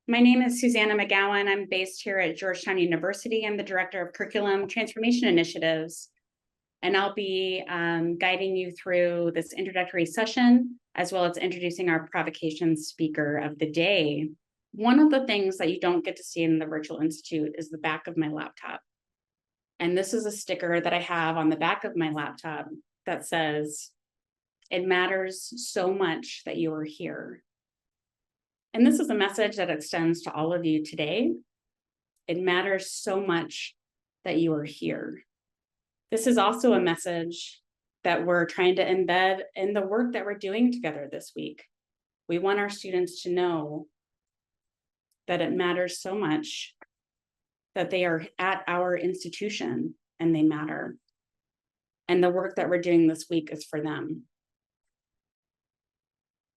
My name is Susanna McGowan. I'm based here at Georgetown University. I'm the Director of Curriculum Transformation Initiatives, and I'll be guiding you through this introductory session, as well as introducing our Provocation speaker of the day. One of the things that you don't get to see in the Virtual Institute is the back of my laptop. And this is a sticker that I have on the back of my laptop that says, "It matters so much that you are here." And this is a message that extends to all of you today. It matters so much that you are here. This is also a message that we're trying to embed in the work that we're doing together this week. We want our students to know that it matters so much that they are at our institution and they matter. And the work that we're doing this week is for them.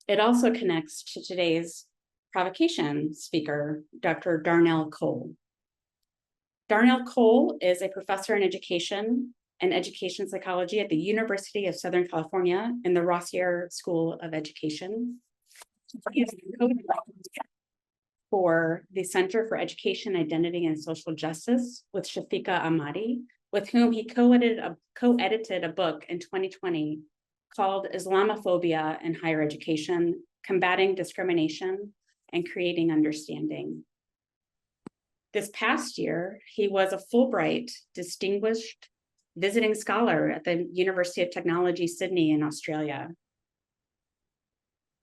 It also connects to today's Provocation speaker, Dr. Darnell Cole. Darnell Cole is a professor in education and education psychology at the University of Southern California in the Rossier School of Education. He is the co-director for the Center for Education, Identity, and Social Justice with Shafiqa Ahmadi, with whom he co-edited a book in 2020 called Islamophobia in Higher Education, Combating Discrimination and Creating Understanding. This past year, he was a Fulbright Distinguished Visiting Scholar at the University of Technology, Sydney in Australia.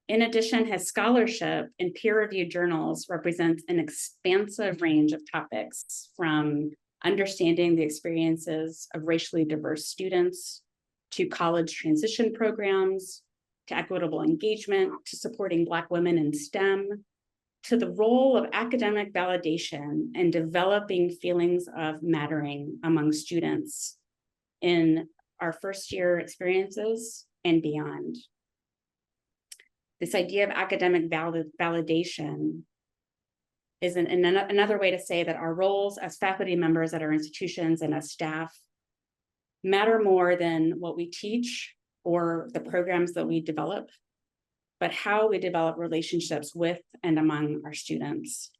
In addition, his scholarship in peer-reviewed journals represents an expansive range of topics, from understanding the experiences of racially diverse students, to college transition programs, to equitable engagement, to supporting Black women in STEM, to the role of academic validation and developing feelings of mattering among students in our first year experiences and beyond. This idea of academic validation is another way to say that our roles as faculty members at our institutions and as staff matter more than what we teach or the programs that we develop, but how we develop relationships with and among our students.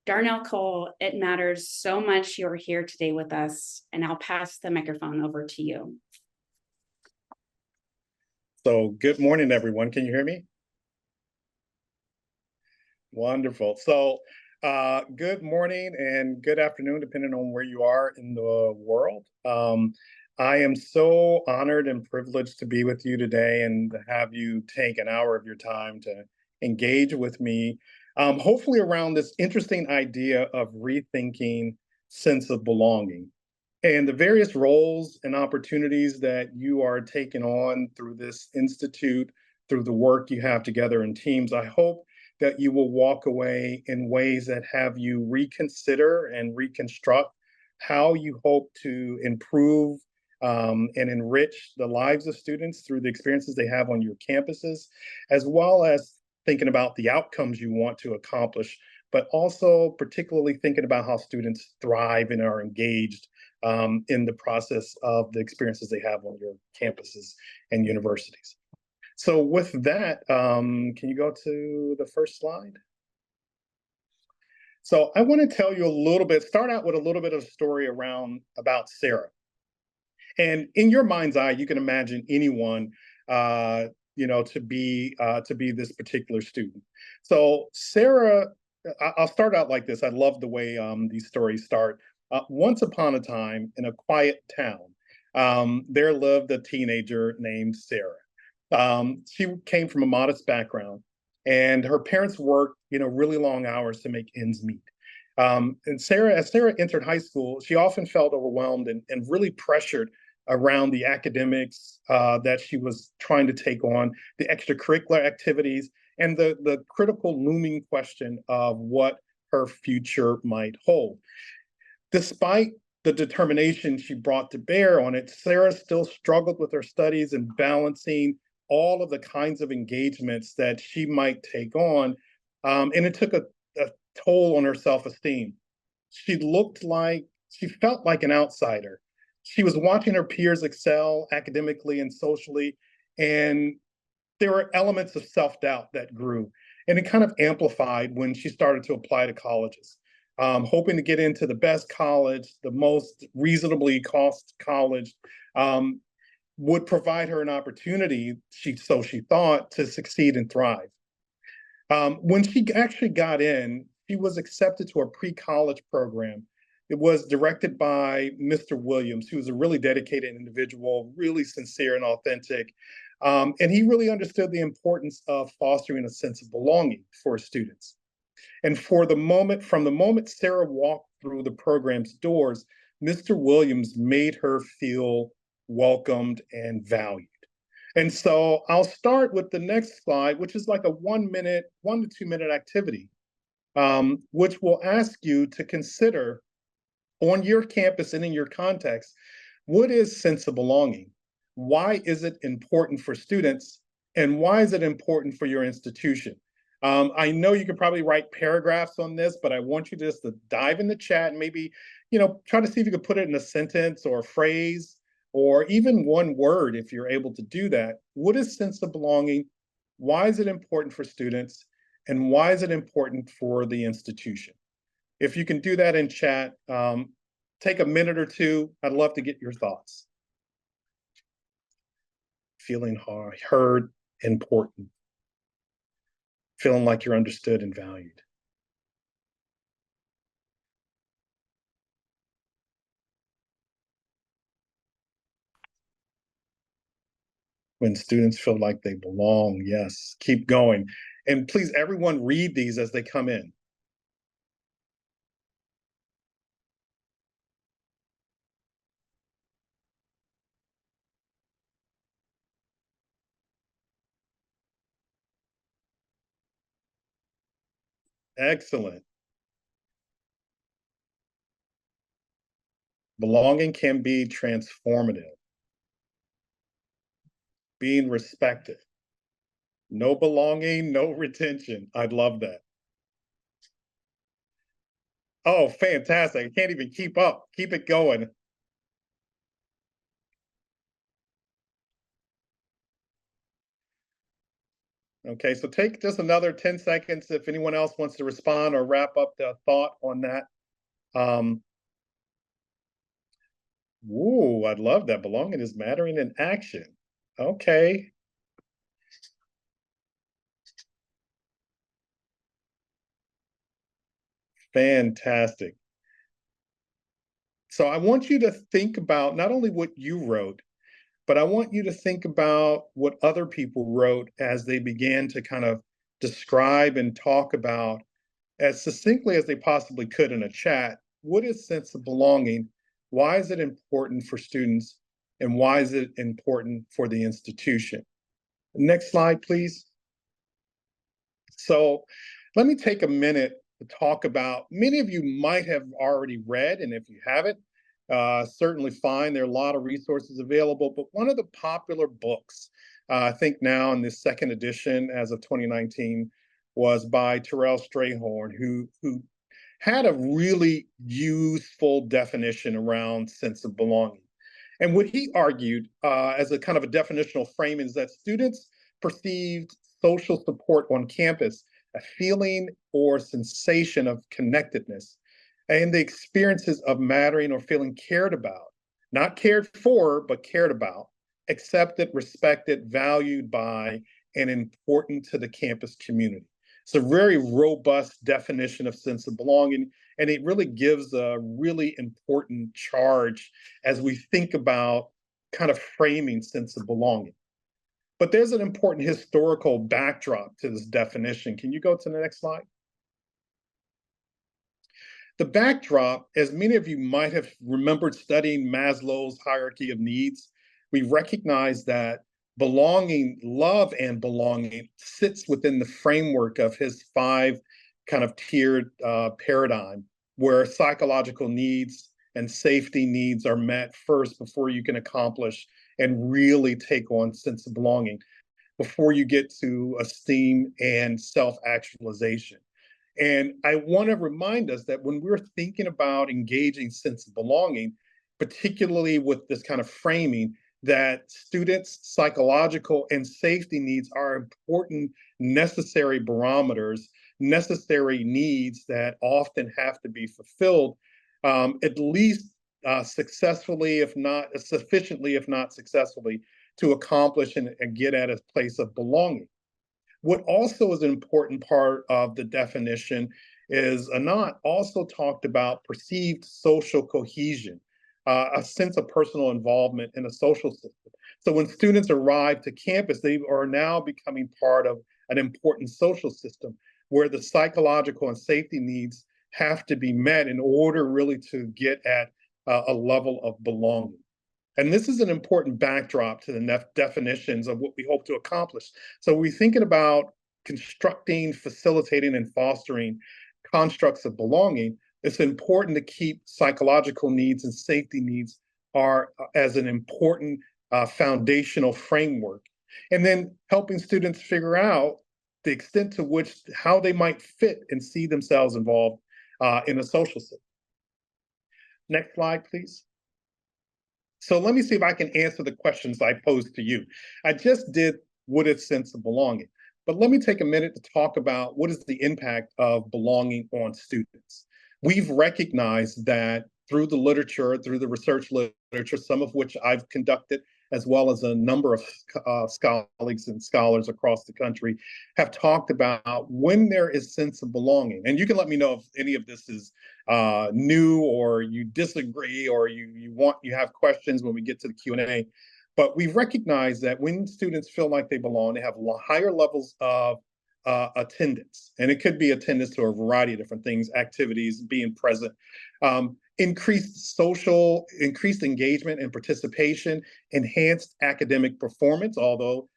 Darnell Cole, it matters so much you're here today with us, and I'll pass the microphone over to you. So good morning, everyone. Can you hear me? Wonderful. So good morning and good afternoon, depending on where you are in the world. I am so honored and privileged to be with you today and to have you take an hour of your time to engage with me, hopefully around this interesting idea of rethinking sense of belonging and the various roles and opportunities that you are taking on through this institute, through the work you have together in teams. I hope that you will walk away in ways that have you reconsider and reconstruct how you hope to improve and enrich the lives of students through the experiences they have on your campuses, as well as thinking about the outcomes you want to accomplish, but also particularly thinking about how students thrive and are engaged in the process of the experiences they have on your campuses and universities. So with that, can you go to the first slide? So I want to tell you a little bit, start out with a little bit of story about Sarah. And in your mind's eye, you can imagine anyone, to be this particular student. So Sarah, I'll start out like this. I love the way these stories start. Once upon a time, in a quiet town, there lived a teenager named Sarah. She came from a modest background, and her parents worked, really long hours to make ends meet. And as Sarah entered high school, she often felt overwhelmed and really pressured around the academics that she was trying to take on, the extracurricular activities, and the critical looming question of what her future might hold. Despite the determination she brought to bear on it, Sarah still struggled with her studies and balancing all of the kinds of engagements that she might take on. And it took a toll on her self-esteem. She felt like an outsider. She was watching her peers excel academically and socially, and there were elements of self-doubt that grew. And it kind of amplified when she started to apply to colleges, hoping to get into the best college, the most reasonably cost college, um, would provide her an opportunity, so she thought, to succeed and thrive. When she actually got in, she was accepted to a pre-college program. It was directed by Mr. Williams, who was a really dedicated individual, really sincere and authentic. And he really understood the importance of fostering a sense of belonging for students. And from the moment Sarah walked through the program's doors, Mr. Williams made her feel welcomed and valued. And so I'll start with the next slide, which is like a 1 to 2 minute activity, which will ask you to consider on your campus and in your context, what is sense of belonging? Why is it important for students? And why is it important for your institution? I know you could probably write paragraphs on this, but I want you just to dive in the chat and maybe, try to see if you could put it in a sentence or a phrase or even one word if you're able to do that. What is sense of belonging? Why is it important for students? And why is it important for the institution? If you can do that in chat, take a minute or two. I'd love to get your thoughts. Feeling heard, important. Feeling like you're understood and valued. When students feel like they belong, yes, keep going. And please, everyone read these as they come in. Excellent. Belonging can be transformative. Being respected. No belonging, no retention. I'd love that. Oh, fantastic. I can't even keep up. Keep it going. Okay, so take just another 10 seconds if anyone else wants to respond or wrap up the thought on that. Ooh, I'd love that. Belonging is mattering in action. Okay. Fantastic. So I want you to think about not only what you wrote, but I want you to think about what other people wrote as they began to kind of describe and talk about as succinctly as they possibly could in a chat. What is sense of belonging? Why is it important for students? And why is it important for the institution? Next slide, please. So let me take a minute to talk about, many of you might have already read, and if you haven't, certainly fine. There are a lot of resources available, but one of the popular books, I think now in this second edition as of 2019, was by Terrell Strayhorn, who had a really useful definition around sense of belonging. And what he argued as a kind of a definitional frame is that students perceived social support on campus, a feeling or sensation of connectedness, and the experiences of mattering or feeling cared about, not cared for, but cared about, accepted, respected, valued by, and important to the campus community. It's a very robust definition of sense of belonging, and it really gives a really important charge as we think about kind of framing sense of belonging. But there's an important historical backdrop to this definition. Can you go to the next slide? The backdrop, as many of you might have remembered studying Maslow's hierarchy of needs, we recognize that belonging, love and belonging sits within the framework of his five kind of tiered paradigm, where psychological needs and safety needs are met first before you can accomplish and really take on sense of belonging, before you get to esteem and self-actualization. And I want to remind us that when we're thinking about engaging sense of belonging, particularly with this kind of framing, that students' psychological and safety needs are important necessary barometers, necessary needs that often have to be fulfilled, at least successfully, if not sufficiently, if not successfully, to accomplish and get at a place of belonging. What also is an important part of the definition is Anat also talked about perceived social cohesion, a sense of personal involvement in a social system. So when students arrive to campus, they are now becoming part of an important social system where the psychological and safety needs have to be met in order really to get at a level of belonging. And this is an important backdrop to the definitions of what we hope to accomplish. So we're thinking about constructing, facilitating, and fostering constructs of belonging. It's important to keep psychological needs and safety needs are as an important foundational framework. And then helping students figure out the extent to which how they might fit and see themselves involved in a social system. Next slide, please. So let me see if I can answer the questions I posed to you. I just did what is sense of belonging, but let me take a minute to talk about what is the impact of belonging on students. We've recognized that through the literature, through the research literature, some of which I've conducted, as well as a number of colleagues and scholars across the country, have talked about when there is sense of belonging. And you can let me know if any of this is new or you disagree or you have questions when we get to the Q&A. But we've recognized that when students feel like they belong, they have higher levels of attendance. And it could be attendance to a variety of different things, activities, being present, increased engagement and participation, enhanced academic performance, although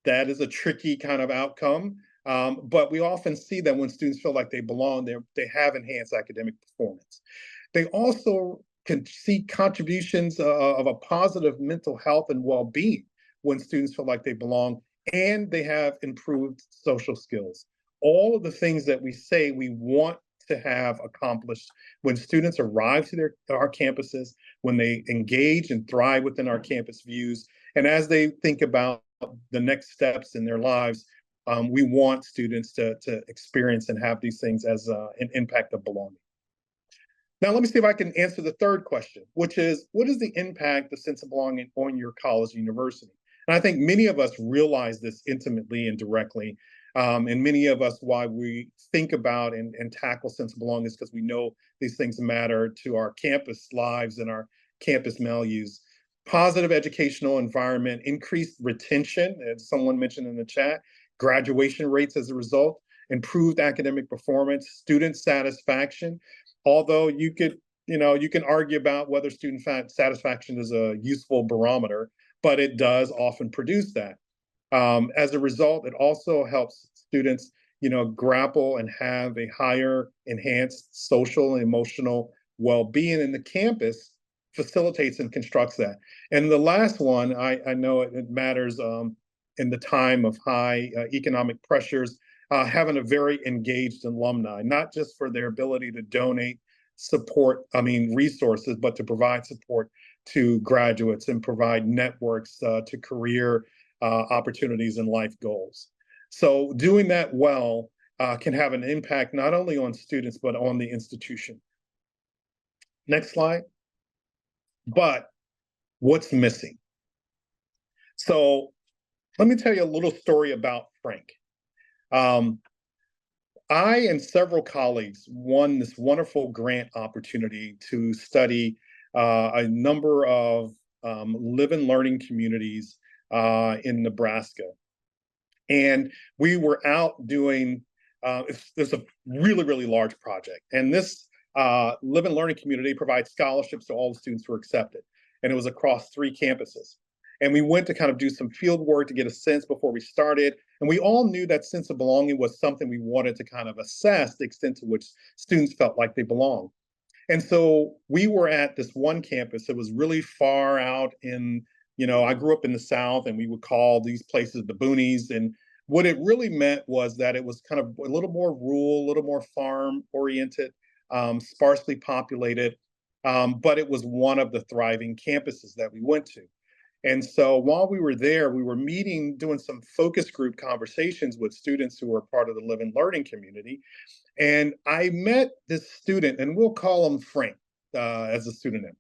that is a tricky kind of outcome. But we often see that when students feel like they belong, they have enhanced academic performance. They also can see contributions of a positive mental health and well-being when students feel like they belong, and they have improved social skills. All of the things that we say we want to have accomplished when students arrive to our campuses, when they engage and thrive within our campus views, and as they think about the next steps in their lives, we want students to experience and have these things as an impact of belonging. Now, let me see if I can answer the third question, which is, what is the impact of sense of belonging on your college or university? And I think many of us realize this intimately and directly. And many of us, why we think about and tackle sense of belonging is because we know these things matter to our campus lives and our campus values. Positive educational environment, increased retention, as someone mentioned in the chat, graduation rates as a result, improved academic performance, student satisfaction. Although you can argue about whether student satisfaction is a useful barometer, but it does often produce that. As a result, it also helps students, grapple and have a higher enhanced social and emotional well-being in the campus, facilitates and constructs that. And the last one, I know it matters in the time of high economic pressures, having a very engaged alumni, not just for their ability to donate resources, but to provide support to graduates and provide networks to career opportunities and life goals. So doing that well can have an impact not only on students, but on the institution. Next slide. But what's missing? So let me tell you a little story about Frank. I and several colleagues won this wonderful grant opportunity to study a number of live and learning communities in Nebraska. And we were out doing, there's a really, really large project. And this live and learning community provides scholarships to all the students who are accepted. And it was across 3 campuses. And we went to kind of do some field work to get a sense before we started. And we all knew that sense of belonging was something we wanted to kind of assess the extent to which students felt like they belonged. And so we were at this one campus that was really far out in, I grew up in the South, and we would call these places the boonies. And what it really meant was that it was kind of a little more rural, a little more farm oriented, sparsely populated, but it was one of the thriving campuses that we went to. And so while we were there, we were meeting, doing some focus group conversations with students who were part of the Live and Learning community. And I met this student, and we'll call him Frank as a pseudonym.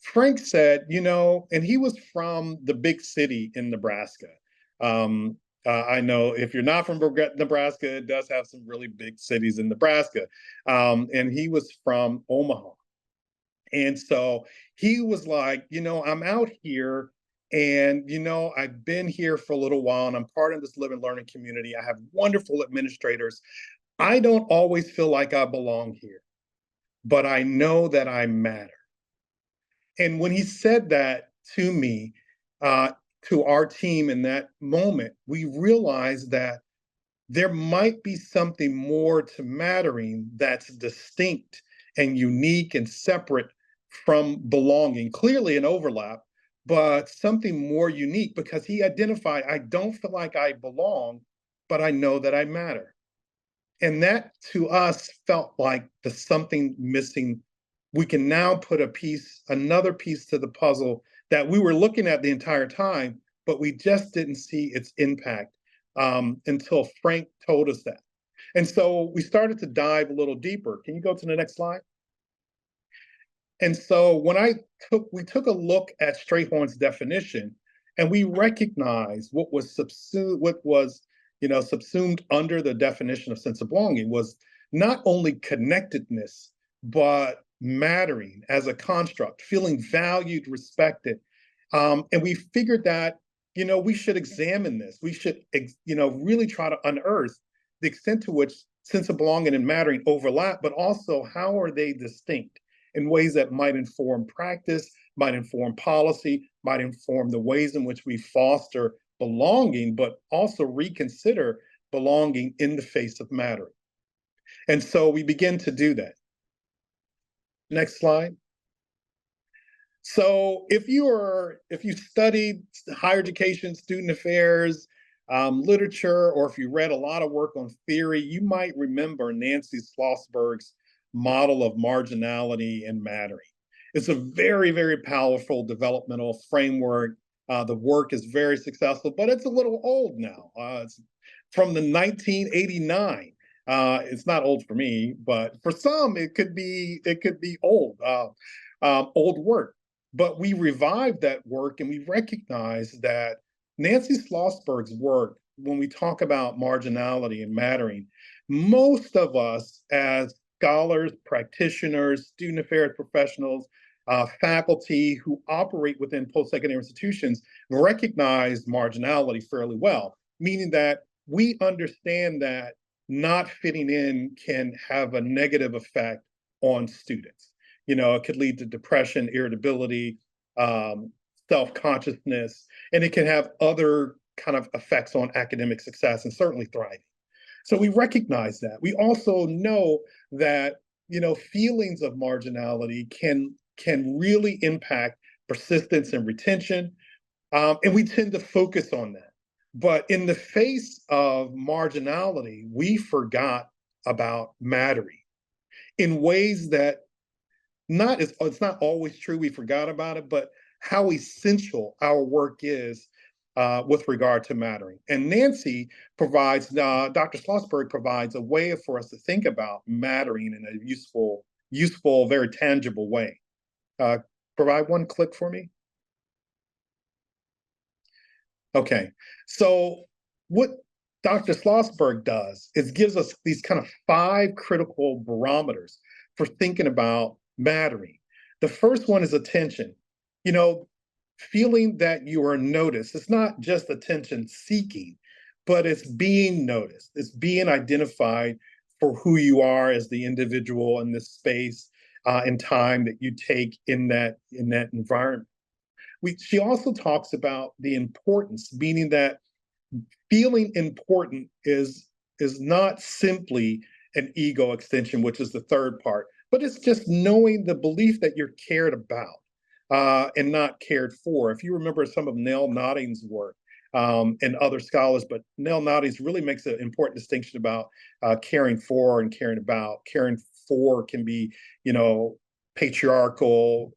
Frank said, and he was from the big city in Nebraska. I know if you're not from Nebraska, it does have some really big cities in Nebraska. And he was from Omaha. And so he was like, I'm out here and, I've been here for a little while and I'm part of this Live and Learning community. I have wonderful administrators. I don't always feel like I belong here, but I know that I matter. And when he said that to me, to our team in that moment, we realized that there might be something more to mattering that's distinct and unique and separate from belonging. Clearly an overlap, but something more unique because he identified, I don't feel like I belong, but I know that I matter. And that to us felt like the something missing. We can now put another piece to the puzzle that we were looking at the entire time, but we just didn't see its impact until Frank told us that. And so we started to dive a little deeper. Can you go to the next slide? And so when we took a look at Strayhorn's definition, and we recognized what was subsumed under the definition of sense of belonging was not only connectedness, but mattering as a construct, feeling valued, respected. And we figured that, we should examine this. We should, really try to unearth the extent to which sense of belonging and mattering overlap, but also how are they distinct in ways that might inform practice, might inform policy, might inform the ways in which we foster belonging, but also reconsider belonging in the face of mattering. And so we begin to do that. Next slide. So if you studied higher education, student affairs, literature, or if you read a lot of work on theory, you might remember Nancy Schlossberg's model of marginality and mattering. It's a very, very powerful developmental framework. The work is very successful, but it's a little old now. It's from the 1989. It's not old for me, but for some, it could be old, old work. But we revived that work and we recognized that Nancy Schlossberg's work, when we talk about marginality and mattering, most of us as scholars, practitioners, student affairs professionals, faculty who operate within post-secondary institutions recognize marginality fairly well, meaning that we understand that not fitting in can have a negative effect on students. It could lead to depression, irritability, self-consciousness, and it can have other kind of effects on academic success and certainly thriving. So we recognize that. We also know that, feelings of marginality can really impact persistence and retention, and we tend to focus on that. But in the face of marginality, we forgot about mattering in ways that it's not always true we forgot about it, but how essential our work is with regard to mattering. And Nancy provides, Dr. Schlossberg provides a way for us to think about mattering in a useful, very tangible way. Provide one click for me. Okay, so what Dr. Schlossberg does is gives us these kind of 5 critical barometers for thinking about mattering. The first one is attention. Feeling that you are noticed. It's not just attention seeking, but it's being noticed. It's being identified for who you are as the individual in this space and time that you take in that environment. She also talks about the importance, meaning that feeling important is not simply an ego extension, which is the third part, but it's just knowing the belief that you're cared about and not cared for. If you remember some of Nell Notting's work and other scholars, but Nell Notting's really makes an important distinction about caring for and caring about. Caring for can be, patriarchal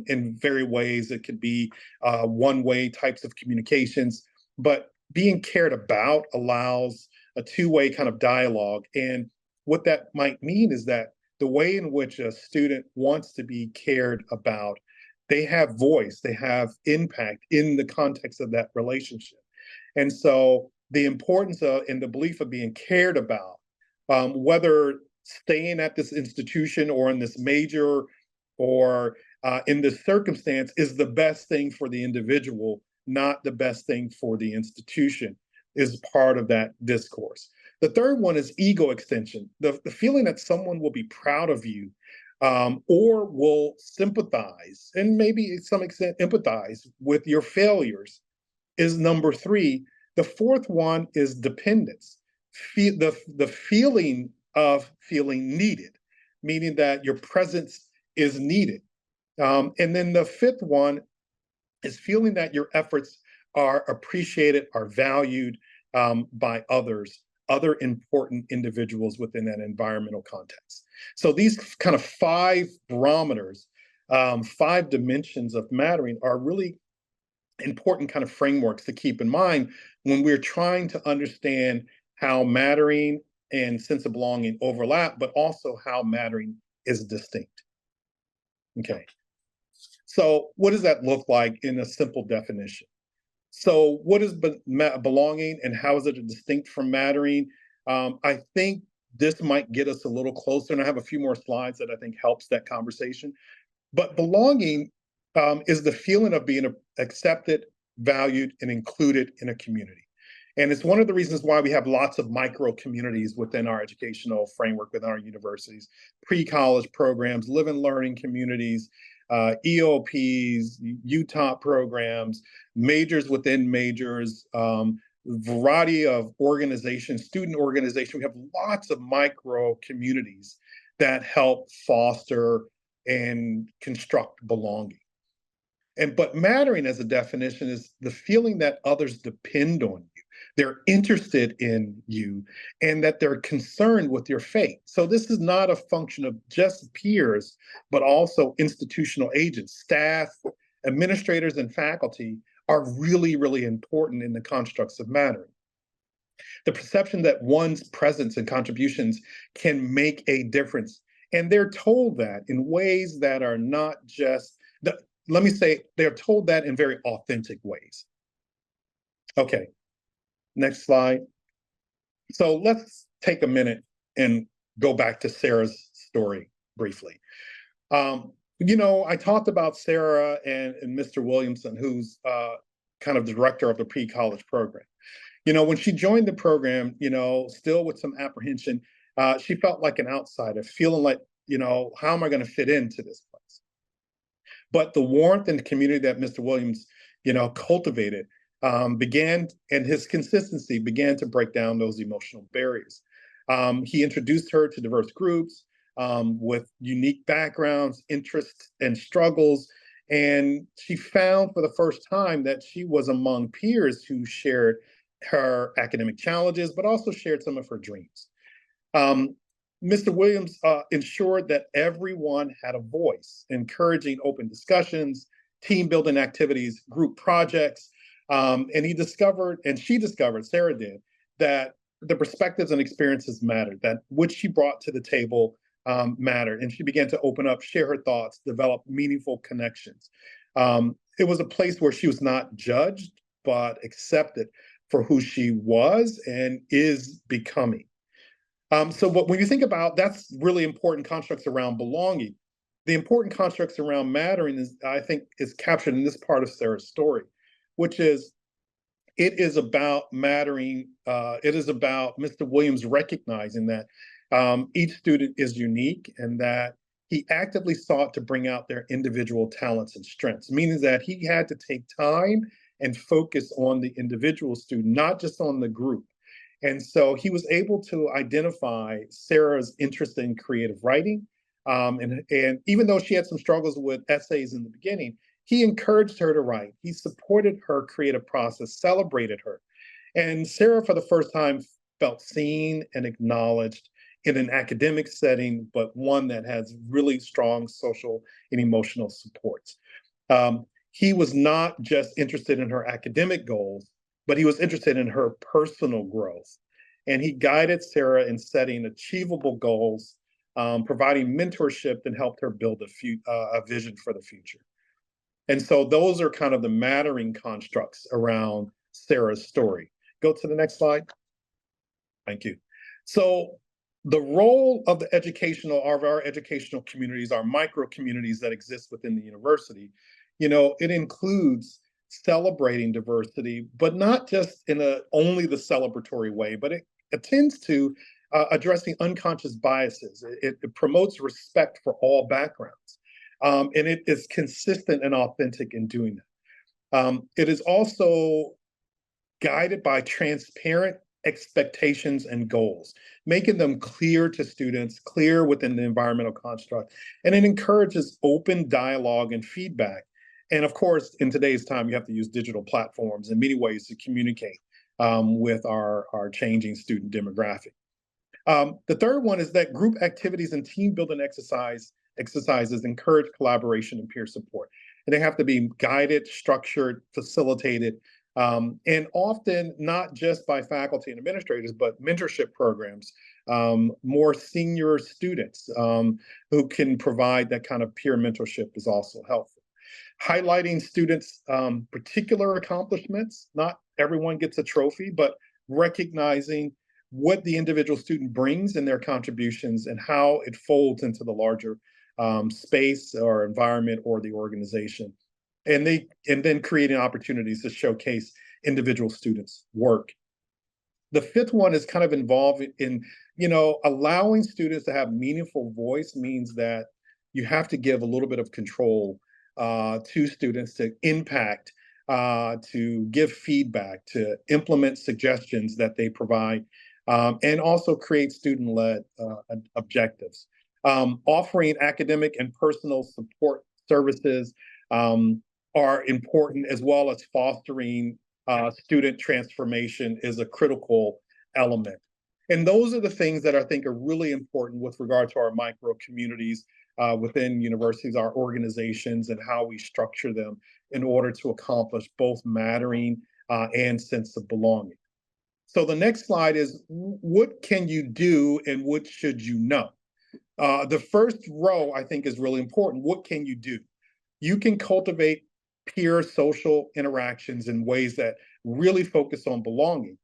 in very ways. It could be one-way types of communications, but being cared about allows a two-way kind of dialogue. And what that might mean is that the way in which a student wants to be cared about, they have voice, they have impact in the context of that relationship. And so the importance of and the belief of being cared about, whether staying at this institution or in this major or in this circumstance, is the best thing for the individual, not the best thing for the institution, is part of that discourse. The third one is ego extension, the feeling that someone will be proud of you, or will sympathize and maybe to some extent empathize with your failures, is number three. The fourth one is dependence, the feeling of feeling needed, meaning that your presence is needed. And then the fifth one is feeling that your efforts are appreciated, are valued by others, other important individuals within that environmental context. So these kind of five barometers, five dimensions of mattering are really important kind of frameworks to keep in mind when we're trying to understand how mattering and sense of belonging overlap, but also how mattering is distinct. Okay. So what does that look like in a simple definition? So what is belonging and how is it distinct from mattering? I think this might get us a little closer, and I have a few more slides that I think helps that conversation. But belonging is the feeling of being accepted, valued, and included in a community. And it's one of the reasons why we have lots of micro communities within our educational framework, within our universities, pre-college programs, live and learning communities, EOPs, Utah programs, majors within majors, variety of organizations, student organizations. We have lots of micro communities that help foster and construct belonging. But mattering as a definition is the feeling that others depend on you, they're interested in you, and that they're concerned with your fate. So this is not a function of just peers, but also institutional agents. Staff, administrators, and faculty are really, really important in the constructs of mattering. The perception that one's presence and contributions can make a difference. And they're told that in ways that are not just, let me say, they're told that in very authentic ways. Okay, next slide. So let's take a minute and go back to Sarah's story briefly. I talked about Sarah and Mr. Williamson, who's kind of the director of the pre-college program. When she joined the program, still with some apprehension, she felt like an outsider, feeling like, how am I going to fit into this place? But the warmth and the community that Mr. Williams, cultivated began, and his consistency began to break down those emotional barriers. He introduced her to diverse groups with unique backgrounds, interests, and struggles. And she found for the first time that she was among peers who shared her academic challenges, but also shared some of her dreams. Mr. Williams ensured that everyone had a voice, encouraging open discussions, team building activities, group projects. And she discovered, Sarah did, that the perspectives and experiences mattered, that what she brought to the table mattered. And she began to open up, share her thoughts, develop meaningful connections. It was a place where she was not judged, but accepted for who she was and is becoming. When you think about, that's really important constructs around belonging. The important constructs around mattering is, I think, is captured in this part of Sarah's story, which is, it is about mattering. It is about Mr. Williams recognizing that each student is unique and that he actively sought to bring out their individual talents and strengths, meaning that he had to take time and focus on the individual student, not just on the group. And so he was able to identify Sarah's interest in creative writing. And even though she had some struggles with essays in the beginning, he encouraged her to write. He supported her creative process, celebrated her. And Sarah, for the first time, felt seen and acknowledged in an academic setting, but one that has really strong social and emotional supports. He was not just interested in her academic goals, but he was interested in her personal growth. And he guided Sarah in setting achievable goals, providing mentorship that helped her build a vision for the future. And so those are kind of the mattering constructs around Sarah's story. Go to the next slide. Thank you. So the role of our educational communities, our micro communities that exist within the university, it includes celebrating diversity, but not just in only the celebratory way, but it attends to addressing unconscious biases. It promotes respect for all backgrounds. And it is consistent and authentic in doing that. It is also guided by transparent expectations and goals, making them clear to students, clear within the environmental construct. And it encourages open dialogue and feedback. And of course, in today's time, you have to use digital platforms in many ways to communicate with our changing student demographic. The third one is that group activities and team building exercises encourage collaboration and peer support. And they have to be guided, structured, facilitated, and often not just by faculty and administrators, but mentorship programs, more senior students who can provide that kind of peer mentorship is also helpful. Highlighting students' particular accomplishments. Not everyone gets a trophy, but recognizing what the individual student brings in their contributions and how it folds into the larger space or environment or the organization. And then creating opportunities to showcase individual students' work. The fifth one is kind of involved in, allowing students to have meaningful voice means that you have to give a little bit of control to students to impact, to give feedback, to implement suggestions that they provide, and also create student-led objectives. Offering academic and personal support services are important, as well as fostering student transformation is a critical element. And those are the things that I think are really important with regard to our micro communities within universities, our organizations, and how we structure them in order to accomplish both mattering and sense of belonging. So the next slide is, what can you do and what should you know? The first row, I think, is really important. What can you do? You can cultivate peer social interactions in ways that really focus on belonging.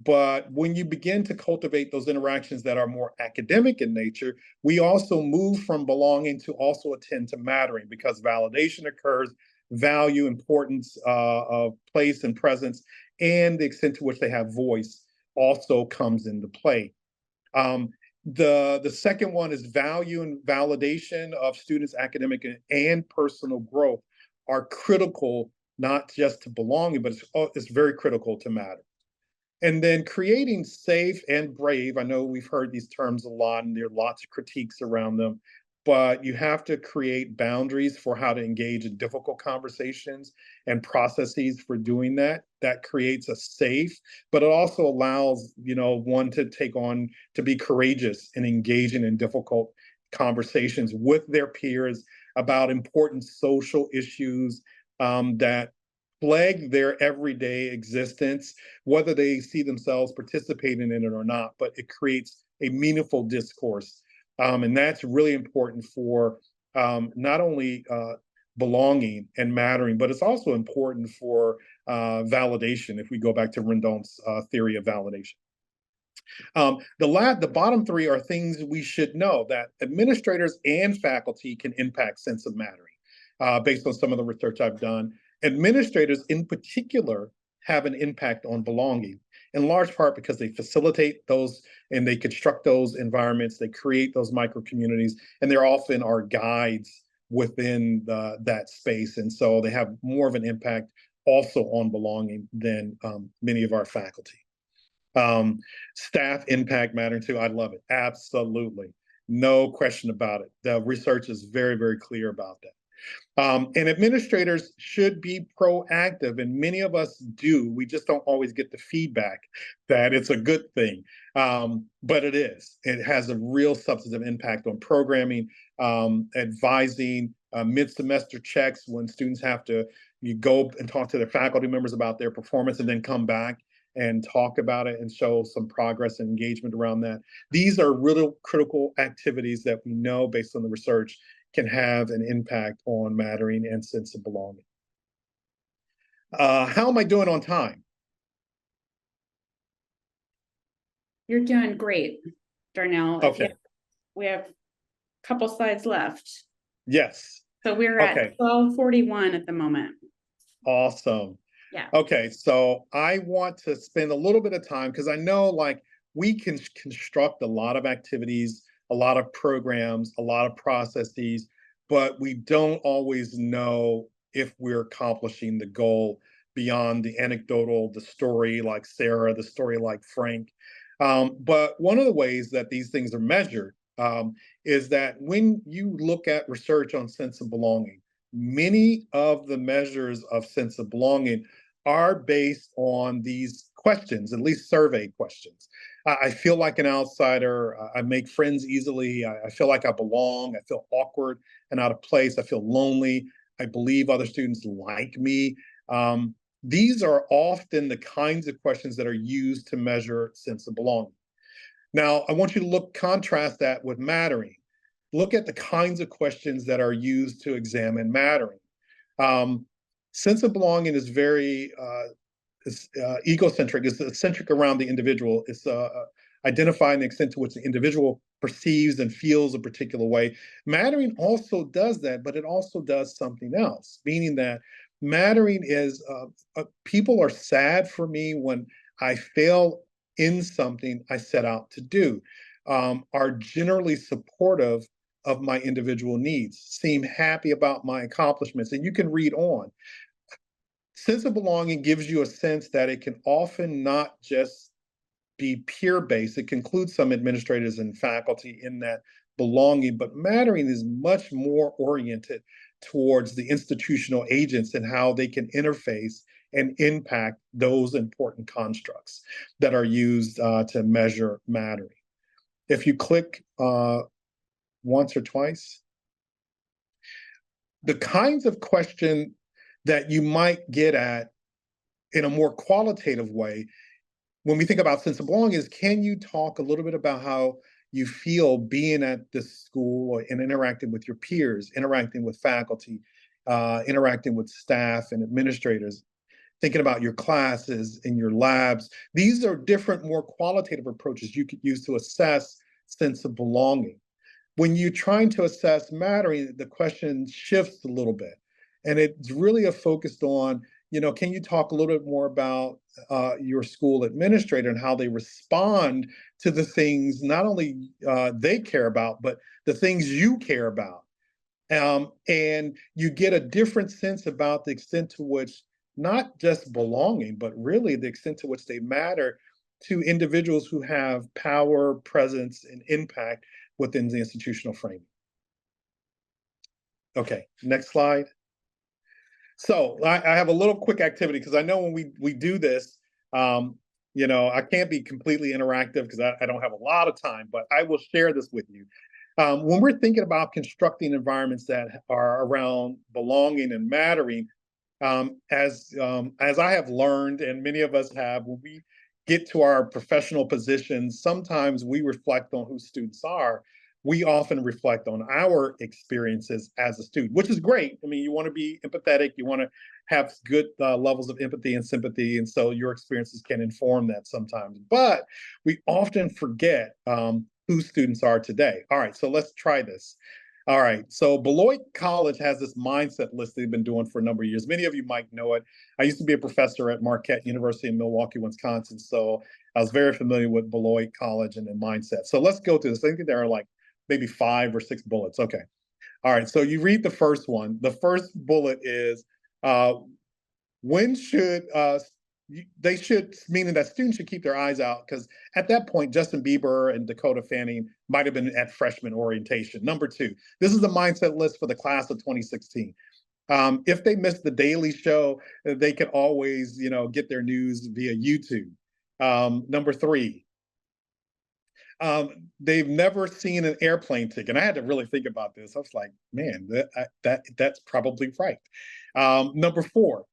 But when you begin to cultivate those interactions that are more academic in nature, we also move from belonging to also attend to mattering, because validation occurs, value, importance of place and presence, and the extent to which they have voice also comes into play. The second one is value and validation of students' academic and personal growth are critical, not just to belonging, but it's very critical to matter. And then creating safe and brave. I know we've heard these terms a lot, and there are lots of critiques around them, but you have to create boundaries for how to engage in difficult conversations and processes for doing that. That creates a safe, but it also allows, one to be courageous in engaging in difficult conversations with their peers about important social issues that plague their everyday existence, whether they see themselves participating in it or not, but it creates a meaningful discourse. And that's really important for not only belonging and mattering, but it's also important for validation, if we go back to Rendon's theory of validation. The bottom three are things we should know that administrators and faculty can impact sense of mattering, based on some of the research I've done. Administrators in particular have an impact on belonging, in large part because they facilitate those and they construct those environments, they create those micro communities, and they're often our guides within that space. And so they have more of an impact also on belonging than many of our faculty. Staff impact mattering too. I love it. Absolutely. No question about it. The research is very, very clear about that. And administrators should be proactive, and many of us do. We just don't always get the feedback that it's a good thing, but it is. It has a real substantive impact on programming, advising, mid-semester checks when students have to you go and talk to their faculty members about their performance and then come back and talk about it and show some progress and engagement around that. These are really critical activities that we know based on the research can have an impact on mattering and sense of belonging. How am I doing on time? You're doing great, Darnell. Okay. We have a couple slides left. Yes. So we're Okay. at 12:41 at the moment. Awesome. Yeah. Okay, so I want to spend a little bit of time because I know like we can construct a lot of activities, a lot of programs, a lot of processes, but we don't always know if we're accomplishing the goal beyond the anecdotal, the story like Sarah, the story like Frank. But one of the ways that these things are measured is that when you look at research on sense of belonging, many of the measures of sense of belonging are based on these questions, at least survey questions. I feel like an outsider. I make friends easily. I feel like I belong. I feel awkward and out of place. I feel lonely. I believe other students like me. These are often the kinds of questions that are used to measure sense of belonging. Now, I want you to contrast that with mattering. Look at the kinds of questions that are used to examine mattering. Sense of belonging is very egocentric. It's centric around the individual. It's identifying the extent to which the individual perceives and feels a particular way. Mattering also does that, but it also does something else, meaning that mattering is people are sad for me when I fail in something I set out to do, are generally supportive of my individual needs, seem happy about my accomplishments. And you can read on. Sense of belonging gives you a sense that it can often not just be peer-based. It can include some administrators and faculty in that belonging, but mattering is much more oriented towards the institutional agents and how they can interface and impact those important constructs that are used to measure mattering. If you click once or twice, the kinds of question that you might get at in a more qualitative way when we think about sense of belonging is, can you talk a little bit about how you feel being at this school and interacting with your peers, interacting with faculty, interacting with staff and administrators, thinking about your classes and your labs. These are different, more qualitative approaches you could use to assess sense of belonging. When you're trying to assess mattering, the question shifts a little bit. And it's really focused on, can you talk a little bit more about your school administrator and how they respond to the things not only they care about, but the things you care about. And you get a different sense about the extent to which not just belonging, but really the extent to which they matter to individuals who have power, presence, and impact within the institutional framing. Okay, next slide. So I have a little quick activity because I know when we do this, I can't be completely interactive because I don't have a lot of time, but I will share this with you. When we're thinking about constructing environments that are around belonging and mattering, as I have learned, and many of us have, when we get to our professional positions, sometimes we reflect on who students are. We often reflect on our experiences as a student, which is great. I mean, you want to be empathetic, you want to have good levels of empathy and sympathy, and so your experiences can inform that sometimes. But we often forget who students are today. All right, so let's try this. All right, so Beloit College has this mindset list they've been doing for a number of years. Many of you might know it. I used to be a professor at Marquette University in Milwaukee, Wisconsin, so I was very familiar with Beloit College and the mindset. So let's go through this. I think there are like maybe 5 or 6 bullets. Okay. All right, so you read the first one. The first bullet is, when should they should, meaning that students should keep their eyes out, because at that point, Justin Bieber and Dakota Fanning might have been at freshman orientation. Number two, this is the mindset list for the class of 2016. If they miss the Daily Show, they can always, get their news via YouTube. Number three, they've never seen an airplane ticket. And I had to really think about this. I was like, man, that's probably right. Number four,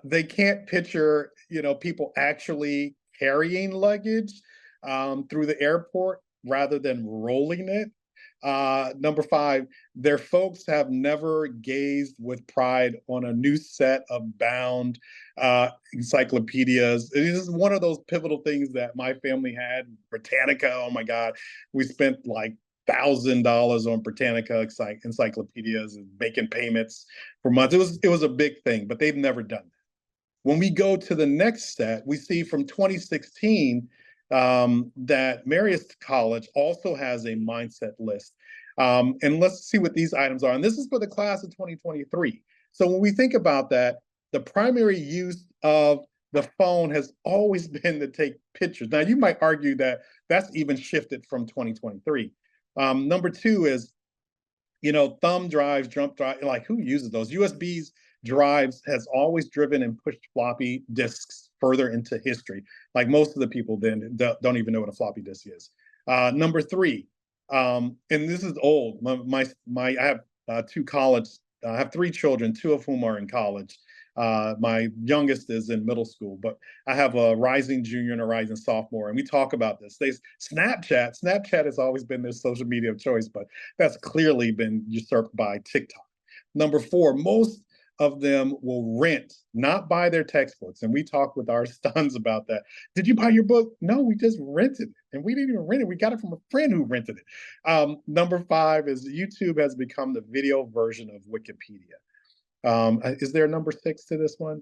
they can't picture, people actually carrying luggage through the airport rather than rolling it. Number five, their folks have never gazed with pride on a new set of bound encyclopedias. This is one of those pivotal things that my family had. Britannica, oh my God, we spent like $1,000 on Britannica encyclopedias and making payments for months. It was a big thing, but they've never done that. When we go to the next set, we see from 2016 that Marist College also has a mindset list. And let's see what these items are. And this is for the class of 2023. So when we think about that, the primary use of the phone has always been to take pictures. Now, you might argue that that's even shifted from 2023. Number two is, thumb drives, jump drive, like who uses those? USBs drives has always driven and pushed floppy disks further into history. Like most of the people then don't even know what a floppy disk is. Number three, and this is old. I have I have three children, two of whom are in college. My youngest is in middle school, but I have a rising junior and a rising sophomore, and we talk about this. Snapchat has always been their social media of choice, but that's clearly been usurped by TikTok. Number four, most of them will rent, not buy their textbooks. And we talk with our sons about that. Did you buy your book? No, we just rented it. And we didn't even rent it. We got it from a friend who rented it. Number five is YouTube has become the video version of Wikipedia. Is there a number six to this one?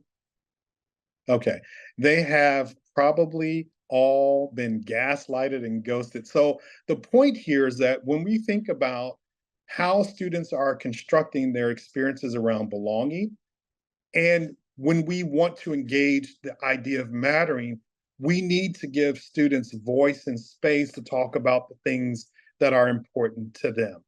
Okay. They have probably all been gaslighted and ghosted. So the point here is that when we think about how students are constructing their experiences around belonging, and when we want to engage the idea of mattering, we need to give students voice and space to talk about the things that are important to them.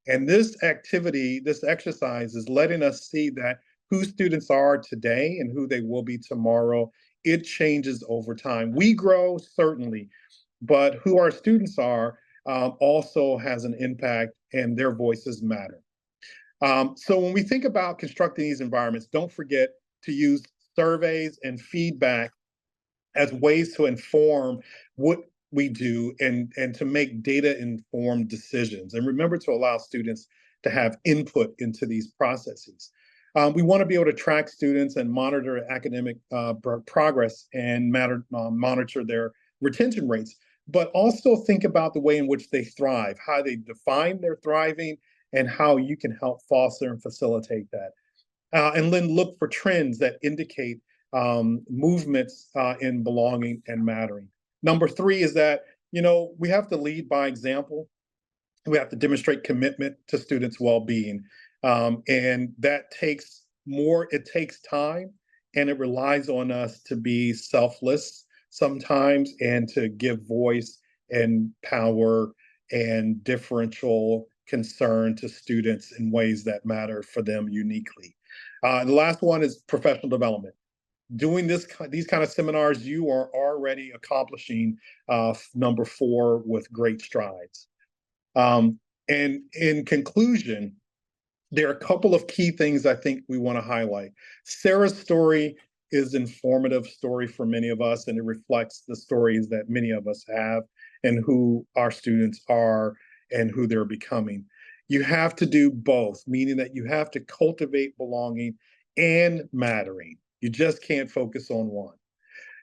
And this activity, this exercise is letting us see that who students are today and who they will be tomorrow, it changes over time. We grow, certainly, but who our students are also has an impact, and their voices matter. So when we think about constructing these environments, don't forget to use surveys and feedback as ways to inform what we do and to make data-informed decisions. And remember to allow students to have input into these processes. We want to be able to track students and monitor academic progress and monitor their retention rates, but also think about the way in which they thrive, how they define their thriving, and how you can help foster and facilitate that. And then look for trends that indicate movements in belonging and mattering. Number three is that, we have to lead by example. We have to demonstrate commitment to students' well-being. And that takes it takes time, and it relies on us to be selfless sometimes and to give voice and power and differential concern to students in ways that matter for them uniquely. The last one is professional development. Doing these kind of seminars, you are already accomplishing number four with great strides. And in conclusion, there are a couple of key things I think we want to highlight. Sarah's story is an informative story for many of us, and it reflects the stories that many of us have and who our students are and who they're becoming. You have to do both, meaning that you have to cultivate belonging and mattering. You just can't focus on one.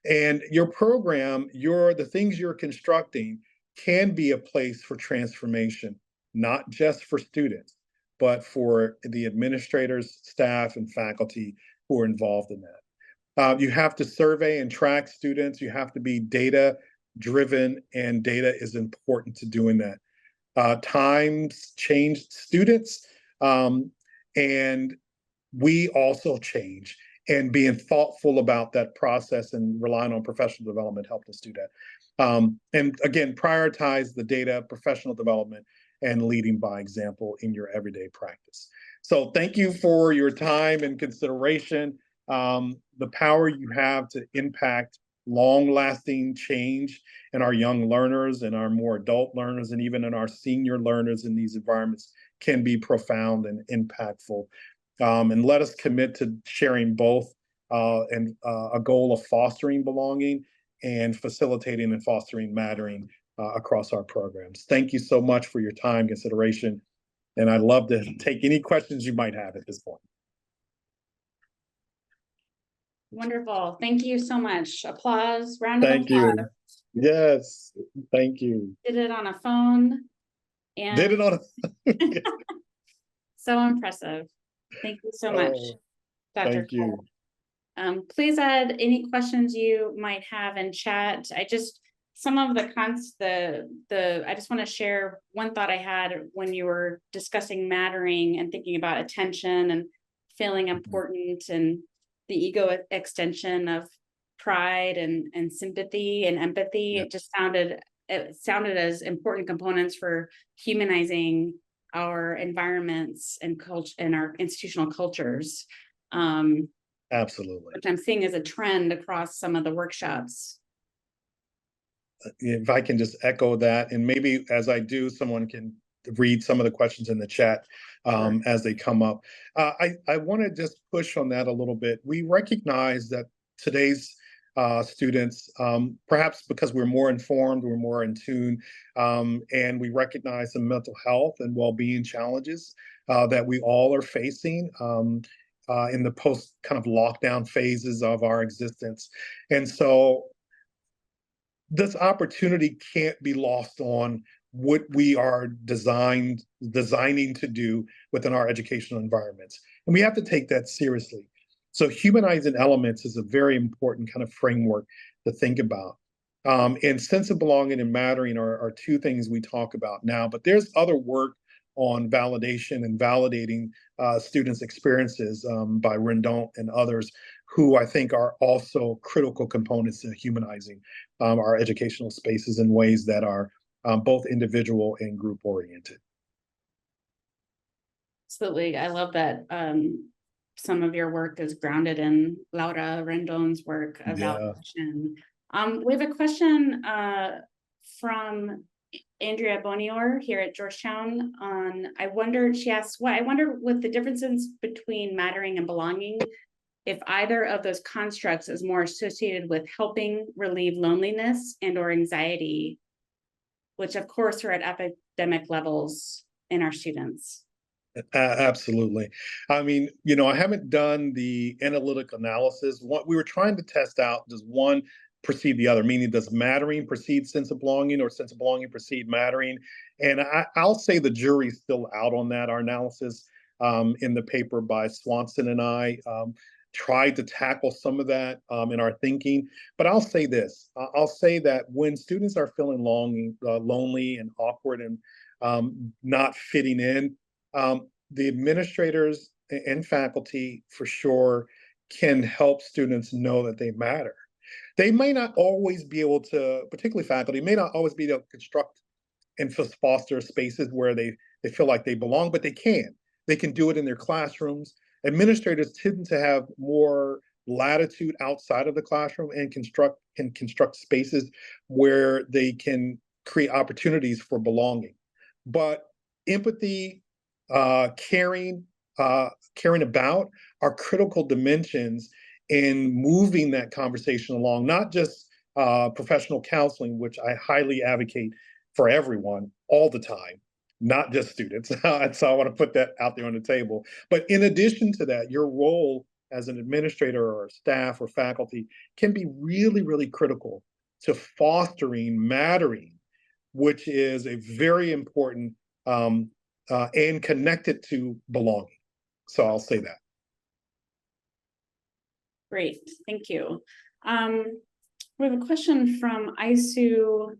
And your program, the things you're constructing can be a place for transformation, not just for students, but for the administrators, staff, and faculty who are involved in that. You have to survey and track students. You have to be data driven, and data is important to doing that. Times change students, and we also change. and being thoughtful about that process and relying on professional development helped us do that. And again, prioritize the data, professional development, and leading by example in your everyday practice. So thank you for your time and consideration. The power you have to impact long-lasting change in our young learners and our more adult learners, and even in our senior learners in these environments can be profound and impactful. And let us commit to sharing both and a goal of fostering belonging and facilitating and fostering mattering across our programs. Thank you so much for your time, consideration, and I'd love to take any questions you might have at this point. Wonderful. Thank you so much. Applause, round of Thank applause. you. Yes, thank you. Did it on a phone. And Did it on a so impressive. Thank you so much, Dr. Thank you. Cole. Please add any questions you might have in chat. Some of the I just want to share one thought I had when you were discussing mattering and thinking about attention and feeling important and the ego extension of pride and sympathy and empathy. Yeah. It sounded as important components for humanizing our environments and culture and our institutional cultures. Absolutely. Which I'm seeing as a trend across some of the workshops. If I can just echo that, and maybe as I do, someone can read some of the questions in the chat as they come up. I want to just push on that a little bit. We recognize that today's students, perhaps because we're more informed, we're more in tune, and we recognize the mental health and well-being challenges that we all are facing in the post kind of lockdown phases of our existence. And so this opportunity can't be lost on what we are designing to do within our educational environments. And we have to take that seriously. So humanizing elements is a very important kind of framework to think about. And sense of belonging and mattering are two things we talk about now, but there's other work on validation and validating students' experiences by Rendon and others who I think are also critical components to humanizing our educational spaces in ways that are both individual and group oriented. Absolutely. I love that some of your work is grounded in Laura Rendon's work of validation. We have a question from Andrea Bonior here at Georgetown on, she asks, I wonder with the differences between mattering and belonging, if either of those constructs is more associated with helping relieve loneliness and or anxiety, which of course are at epidemic levels in our students. Absolutely. I mean, I haven't done the analytic analysis. What we were trying to test out, does one precede the other, meaning does mattering precede sense of belonging or sense of belonging precede mattering? And I'll say the jury's still out on that. Our analysis in the paper by Swanson and I tried to tackle some of that in our thinking. But I'll say this, I'll say that when students are feeling lonely and awkward and not fitting in, the administrators and faculty for sure can help students know that they matter. They may not always be able to, particularly faculty, may not always be able to construct and foster spaces where they feel like they belong, but they can. They can do it in their classrooms. Administrators tend to have more latitude outside of the classroom and can construct spaces where they can create opportunities for belonging. But empathy, caring about are critical dimensions in moving that conversation along, not just professional counseling, which I highly advocate for everyone all the time, not just students. And so I want to put that out there on the table. But in addition to that, your role as an administrator or staff or faculty can be really, really critical to fostering mattering, which is a very important and connected to belonging. So I'll say that. Great, thank you. We have a question from ISU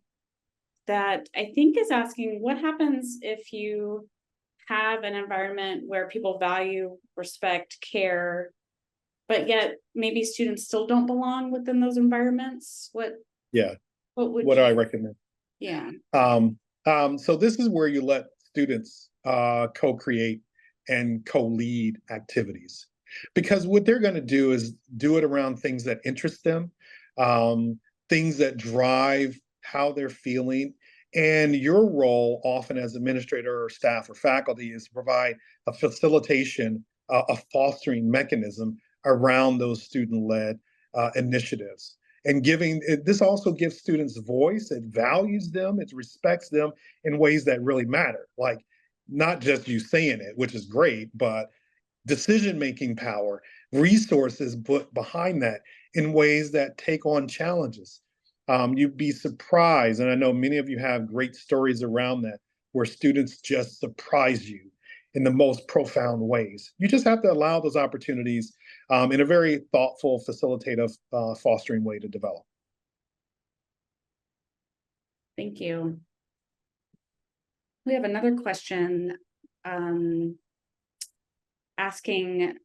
that I think is asking, what happens if you have an environment where people value, respect, care, but yet maybe students still don't belong within those environments? Yeah. What would What do I you, recommend? yeah, So this is where you let students co-create and co-lead activities, because what they're going to do is do it around things that interest them, um, things that drive how they're feeling. And your role, often as administrator or staff or faculty, is to provide a facilitation, a fostering mechanism around those student-led initiatives. And giving this also gives students voice, it values them, it respects them in ways that really matter, like not just you saying it, which is great, but decision making power, resources put behind that in ways that take on challenges. You'd be surprised, and I know many of you have great stories around that, where students just surprise you in the most profound ways. You just have to allow those opportunities in a very thoughtful, facilitative, fostering way to develop. thank you. We have another question asking,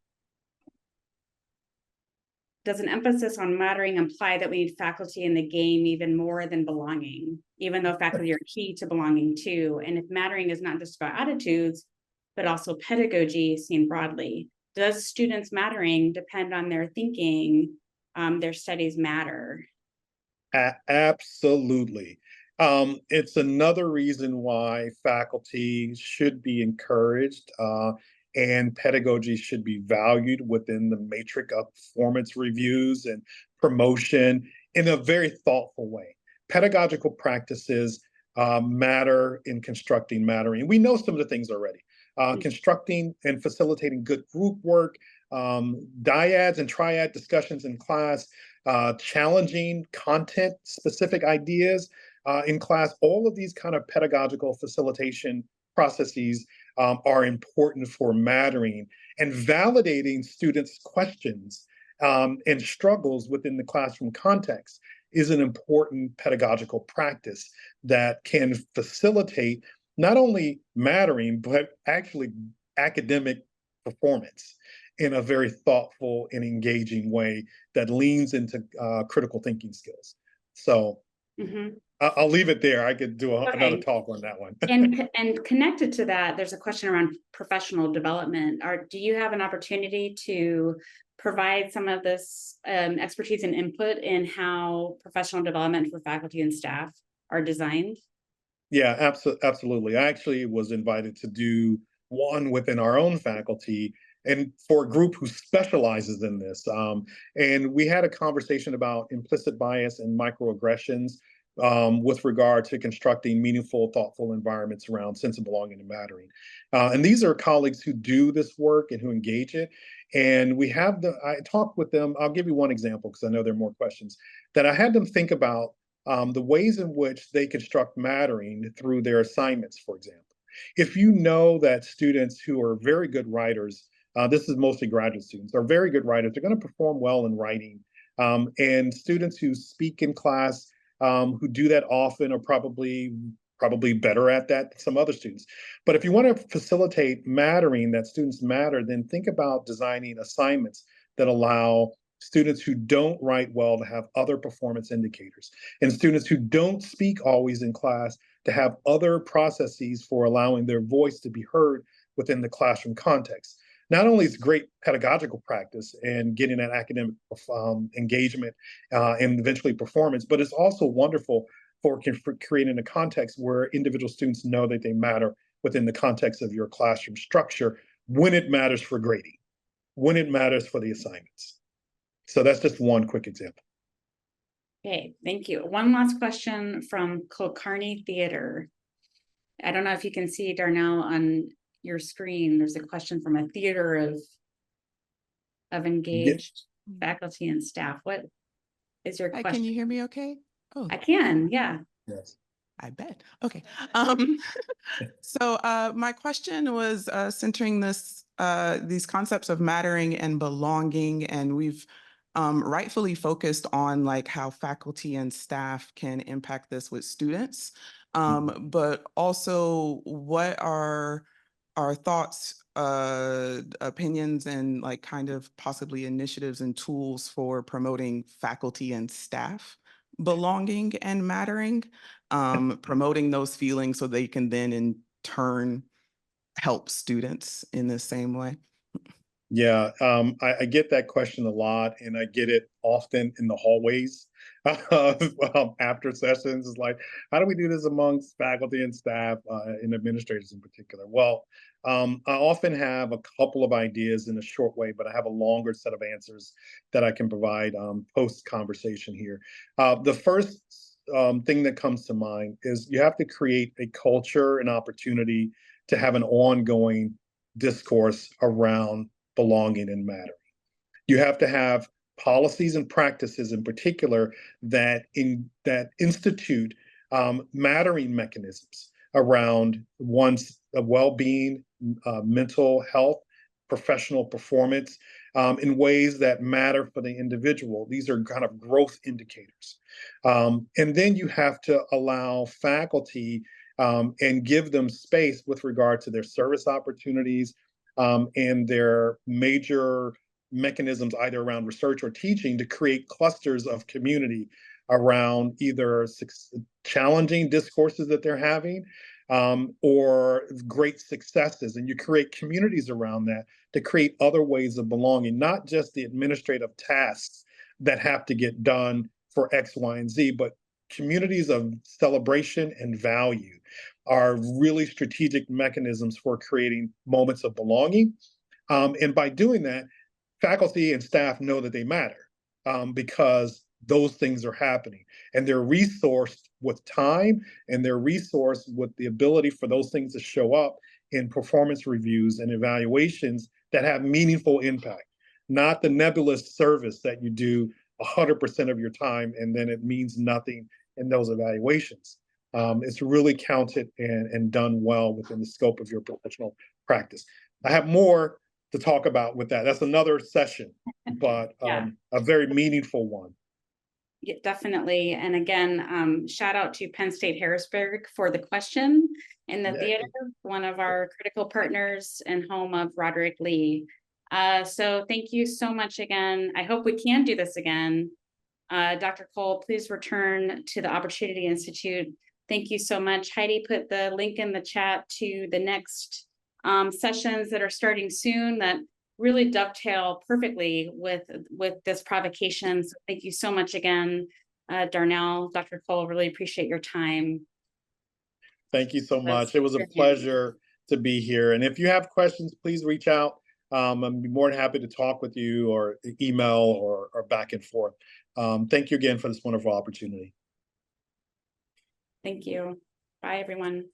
does an emphasis on mattering imply that we need faculty in the game even more than belonging, even though faculty are key to belonging too? And if mattering is not just about attitudes, but also pedagogy seen broadly, does students mattering depend on their thinking, their studies matter? Absolutely. It's another reason why faculty should be encouraged and pedagogy should be valued within the matrix of performance reviews and promotion in a very thoughtful way. Pedagogical practices matter in constructing mattering. We know some of the things already. Constructing and facilitating good group work, dyads and triad discussions in class, challenging content specific ideas in class. All of these kind of pedagogical facilitation processes are important for mattering and validating students' questions and struggles within the classroom context is an important pedagogical practice that can facilitate not only mattering, but actually academic performance in a very thoughtful and engaging way that leans into critical thinking skills. So Mhm. I'll leave it there. I could do another Okay. talk on that one. And connected to that, there's a question around professional development. Do you have an opportunity to provide some of this expertise and input in how professional development for faculty and staff are designed? Yeah, absolutely. I actually was invited to do one within our own faculty and for a group who specializes in this. And we had a conversation about implicit bias and microaggressions with regard to constructing meaningful, thoughtful environments around sense of belonging and mattering. And these are colleagues who do this work and who engage it. And I talked with them. I'll give you one example because I know there are more questions that I had them think about the ways in which they construct mattering through their assignments, for example. If you know that students who are very good writers, this is mostly graduate students, are very good writers, they're going to perform well in writing. And students who speak in class, who do that often, are probably better at that than some other students. But if you want to facilitate mattering, that students matter, then think about designing assignments that allow students who don't write well to have other performance indicators, and students who don't speak always in class to have other processes for allowing their voice to be heard within the classroom context. Not only is great pedagogical practice and getting that academic engagement and eventually performance, but it's also wonderful for creating a context where individual students know that they matter within the context of your classroom structure when it matters for grading, when it matters for the assignments. So that's just one quick example. Okay, thank you. One last question from Kilcarney Theater. I don't know if you can see, Darnell, on your screen. There's a question from a theater of engaged faculty and staff. What is your Hi, question? can you hear me okay? Oh, I can, yeah. Yes. I bet. Okay. So my question was centering these concepts of mattering and belonging, and we've rightfully focused on like how faculty and staff can impact this with students, but also what are our thoughts, opinions, and like kind of possibly initiatives and tools for promoting faculty and staff belonging and mattering, promoting those feelings so they can then in turn help students in the same way? Yeah, I get that question a lot, and I get it often in the hallways after sessions. It's like, how do we do this amongst faculty and staff and administrators in particular? Well, I often have a couple of ideas in a short way, but I have a longer set of answers that I can provide post conversation here. The first thing that comes to mind is you have to create a culture and opportunity to have an ongoing discourse around belonging and mattering. You have to have policies and practices in particular that institute mattering mechanisms around one's well-being, mental health, professional performance in ways that matter for the individual. These are kind of growth indicators. And then you have to allow faculty and give them space with regard to their service opportunities and their major mechanisms, either around research or teaching, to create clusters of community around either challenging discourses that they're having or great successes. And you create communities around that to create other ways of belonging, not just the administrative tasks that have to get done for X, Y, and Z, but communities of celebration and value are really strategic mechanisms for creating moments of belonging. And by doing that, faculty and staff know that they matter because those things are happening. And they're resourced with time and they're resourced with the ability for those things to show up in performance reviews and evaluations that have meaningful impact, not the nebulous service that you do 100% of your time and then it means nothing in those evaluations. It's really counted and done well within the scope of your professional practice. I have more to talk about with that. That's another session, but Yeah. a very meaningful one. Yeah, definitely. And again, shout out to Penn State Harrisburg for the question in the Yeah. theater, one of our critical partners and home of Roderick Lee. So thank you so much again. I hope we can do this again. Dr. Cole, please return to the Opportunity Institute. Thank you so much. Heidi put the link in the chat to the next sessions that are starting soon that really dovetail perfectly with this provocation. So thank you so much again, Darnell, Dr. Cole, really appreciate your time. Thank you so much. It was a pleasure to be here. And if you have questions, please reach out. I'd be more than happy to talk with you or email or back and forth. Thank you again for this wonderful opportunity. Thank you. Bye, everyone.